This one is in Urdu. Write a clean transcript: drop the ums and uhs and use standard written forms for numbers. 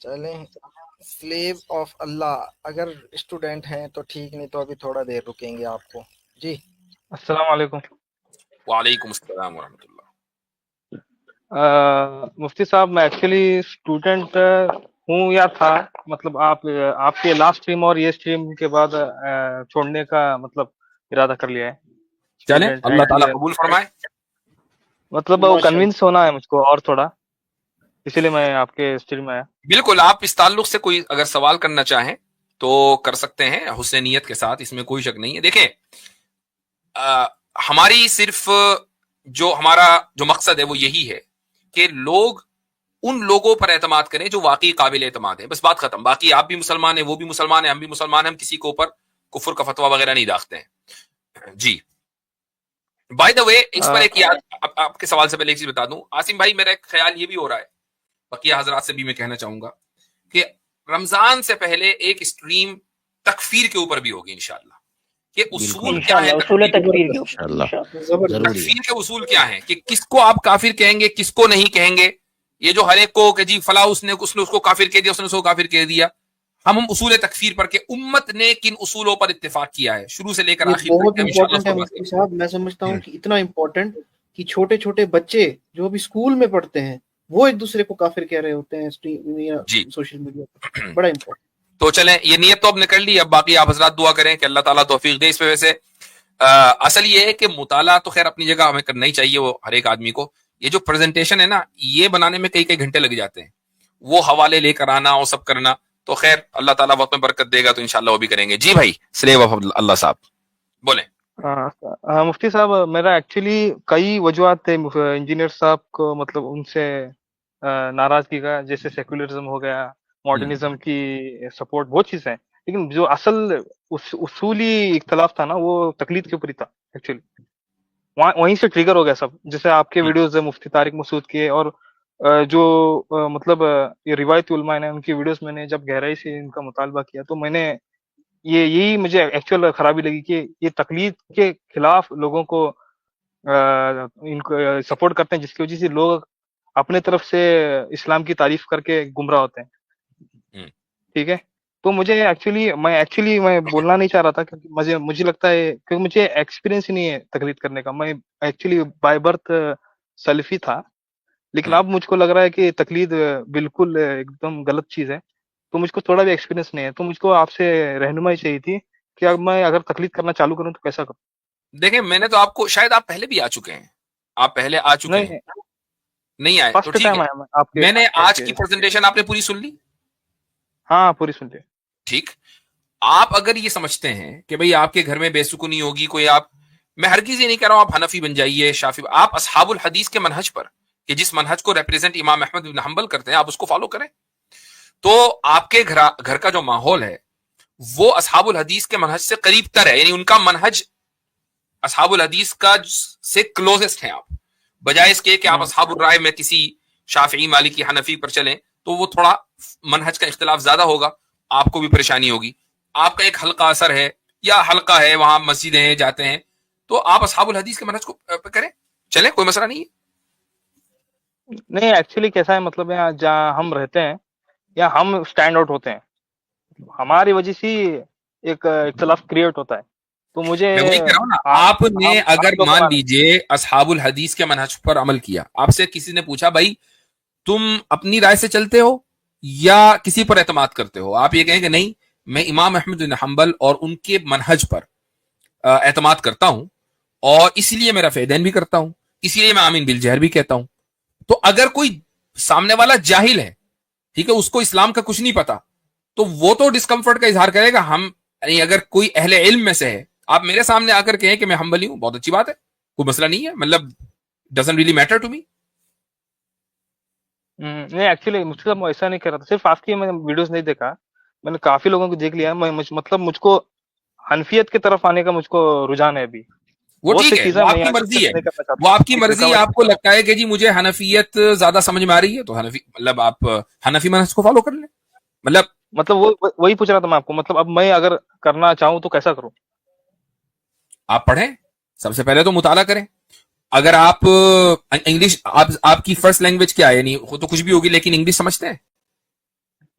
چلیں، سلیو آف اللہ اگر اسٹوڈنٹ ہیں تو ٹھیک، نہیں تو ابھی تھوڑا دیر رکیں گے آپ کو. جی السلام علیکم. وعلیکم السلام ورحمۃ اللہ. مفتی صاحب میں ایکچولی اسٹوڈنٹ ہوں یا تھا، مطلب آپ کے لاسٹ اسٹریم اور یہ اسٹریم کے بعد چھوڑنے کا مطلب ارادہ کر لیا ہے. چلیں اسٹوڈنٹ اللہ تعالیٰ قبول فرمائے. مطلب کنوینس ہونا ہے مجھ کو اور تھوڑا، اسی لیے میں آپ کے اسٹریم میں آیا. بالکل، آپ اس تعلق سے کوئی اگر سوال کرنا چاہیں تو کر سکتے ہیں حسن نیت کے ساتھ، اس میں کوئی شک نہیں ہے. دیکھیں ہماری صرف ہمارا جو مقصد ہے وہ یہی ہے کہ لوگ ان لوگوں پر اعتماد کریں جو واقعی قابل اعتماد ہیں، بس بات ختم. باقی آپ بھی مسلمان ہیں، وہ بھی مسلمان ہیں، ہم بھی مسلمان ہیں، ہم کسی کے اوپر کفر کا فتویٰ وغیرہ نہیں داغتے ہیں. جی بائی دا وے اس پر ایک یاد آپ کے سوال سے پہلے ایک چیز بتا دوں عاصم بھائی، میرا ایک خیال یہ بھی ہو رہا ہے، بقیہ حضرات سے بھی میں کہنا چاہوں گا کہ رمضان سے پہلے ایک اسٹریم تکفیر کے اوپر بھی ہوگی انشاءاللہ، کہ اصول کیا ہے تکفیر کے اصول کیا ہیں، کہ کس کو آپ کافر کہیں گے، کس کو نہیں کہیں گے. یہ جو ہر ایک کو کہ جی فلاں اس نے اس کو کافر کہہ دیا، اس نے اس کو کافر کہہ دیا. ہم اصول تکفیر پر کہ امت نے کن اصولوں پر اتفاق کیا ہے شروع سے لے کر آخر بہت تک امپورٹنٹ ہے مفتی صاحب. میں سمجھتا ہوں کہ اتنا امپورٹنٹ کہ چھوٹے چھوٹے بچے جو ابھی اسکول میں پڑھتے ہیں وہ ایک دوسرے کو کافر کہہ رہے ہوتے ہیں سوشل میڈیا پر. بڑا امپورٹنٹ. تو چلیں یہ نیت تو اب نے کر لی، اب باقی آپ حضرات دعا کریں کہ اللہ تعالیٰ توفیق دے اس پہ. ویسے اصل یہ ہے کہ مطالعہ تو خیر اپنی جگہ ہمیں کرنا ہی چاہیے، وہ ہر ایک آدمی کو. یہ جو پریزنٹیشن ہے نا، یہ بنانے میں کئی کئی گھنٹے لگ جاتے ہیں، وہ حوالے لے کر آنا اور سب کرنا. تو خیر اللہ تعالیٰ وقت میں برکت دے گا تو انشاءاللہ وہ بھی کریں گے. جی بھائی سلیو آف اللہ صاحب بولیں. مفتی صاحب میرا ایکچولی کئی وجوہات تھے انجینئر صاحب کو مطلب ان سے ناراضگی کا، جیسے سیکولرزم ہو گیا، ماڈرنزم کی سپورٹ، بہت چیزیں ہیں. لیکن جو اصل اصولی اختلاف تھا نا وہ تقلید کے اوپر ہی تھا ایکچولی. وہیں سے ٹریگر ہو گیا سب. جیسے آپ کے ویڈیوز مفتی طارق مسعود کے اور جو مطلب یہ روایتی علماء نے ان کی ویڈیوز میں نے جب گہرائی سے ان کا مطالبہ کیا تو میں نے یہی مجھے ایکچوئل خرابی لگی کہ یہ تقلید کے خلاف لوگوں کو ان کو سپورٹ کرتے ہیں، جس کی وجہ سے لوگ اپنے طرف سے اسلام کی تعریف کر کے گمراہ ہوتے ہیں. ٹھیک ہے، تو مجھے ایکچولی میں بولنا نہیں چاہ رہا تھا کیونکہ مجھے لگتا ہے کہ مجھے ایکسپیرینس ہی نہیں ہے تقلید کرنے کا. میں ایکچولی بائی برتھ سلفی تھا، لیکن اب مجھ کو لگ رہا ہے کہ تقلید بالکل ایک دم غلط چیز ہے. تو مجھ کو تھوڑا بھی ایکسپیرینس نہیں ہے، تو مجھ کو آپ سے رہنمائی چاہیے تھی کہ اب میں اگر تقلید کرنا چالو کروں تو کیسا کروں. دیکھیں میں نے تو آپ کو، شاید آپ پہلے بھی آ چکے ہیں، آپ پہلے آ چکے ہیں نہیں آئے تو ٹھیک ہے. میں نے آج کی پریزنٹیشن آپ نے پوری سن لی؟ ہاں پوری سن لی. ٹھیک. آپ اگر یہ سمجھتے ہیں کہ بھئی آپ کے گھر میں بے سکونی ہوگی کوئی، آپ، میں ہرگز یہ نہیں کہہ رہا ہوں آپ حنفی بن جائیے، شافعی، آپ اصحاب الحدیث کے منہج پر، کہ جس منہج کو ریپریزنٹ امام احمد بن حنبل کرتے ہیں، آپ اس کو فالو کریں. تو آپ کے گھر کا جو ماحول ہے وہ اصحاب الحدیث کے منہج سے قریب تر ہے، یعنی ان کا منہج اصحاب الحدیث کا سے کلوزسٹ ہے. آپ بجائے اس کے کہ آپ اصحاب الرائے میں کسی شافعی مالکی حنفی پر چلیں تو وہ تھوڑا منہج کا اختلاف زیادہ ہوگا، آپ کو بھی پریشانی ہوگی. آپ کا ایک حلقہ اثر ہے یا حلقہ ہے، وہاں مسجدیں ہیں، جاتے ہیں، تو آپ اصحاب الحدیث کے منہج کو کریں، چلیں، کوئی مسئلہ نہیں ہے. نہیں ایکچولی کیسا ہے، مطلب یہاں جہاں ہم رہتے ہیں یا ہم اسٹینڈ آؤٹ ہوتے ہیں، ہماری وجہ سے ایک اختلاف کریٹ ہوتا ہے. تو مجھے میں وہی کہہ رہا ہوں نا، آپ نے اگر مان لیجئے اصحاب الحدیث کے منہج پر عمل کیا، آپ سے کسی نے پوچھا بھائی تم اپنی رائے سے چلتے ہو یا کسی پر اعتماد کرتے ہو، آپ یہ کہیں کہ نہیں میں امام احمد بن حنبل اور ان کے منہج پر اعتماد کرتا ہوں اور اسی لیے میرا فیدین بھی کرتا ہوں، اسی لیے میں آمین بالجہر بھی کہتا ہوں. تو اگر کوئی سامنے والا جاہل ہے، ٹھیک ہے، اس کو اسلام کا کچھ نہیں پتا، تو وہ تو ڈسکمفرٹ کا اظہار کرے گا. ہم اگر کوئی اہل علم میں سے ہے، آپ میرے سامنے آ کر کہیں کہ میں حنبلی ہوں، بہت اچھی بات ہے، کوئی مسئلہ نہیں ہے، مطلب doesn't really matter to me. نہیں ایکچولی مجھ سے ایسا نہیں کر رہا تھا، صرف آپ کی میں ویڈیوز نہیں دیکھا، میں نے کافی لوگوں کو دیکھ لیا. مطلب مجھ کو حنفیت کی طرف آنے کا مجھ کو رجحان ہے ابھی. وہ ٹھیک ہے، وہ آپ کی مرضی ہے، وہ آپ کی مرضی. آپ کو لگتا ہے کہ جی مجھے حنفیت زیادہ سمجھ میں آ رہی ہے تو حنفی، مطلب آپ حنفی منہج کو فالو کر لیں. مطلب وہی پوچھ رہا تھا میں آپ کو، مطلب اب میں اگر کرنا چاہوں تو کیسا کروں؟ آپ پڑھیں، سب سے پہلے تو مطالعہ کریں. اگر آپ انگلش، آپ کی فرسٹ لینگویج کیا ہے، یعنی تو کچھ بھی ہوگی لیکن انگلش سمجھتے ہیں؟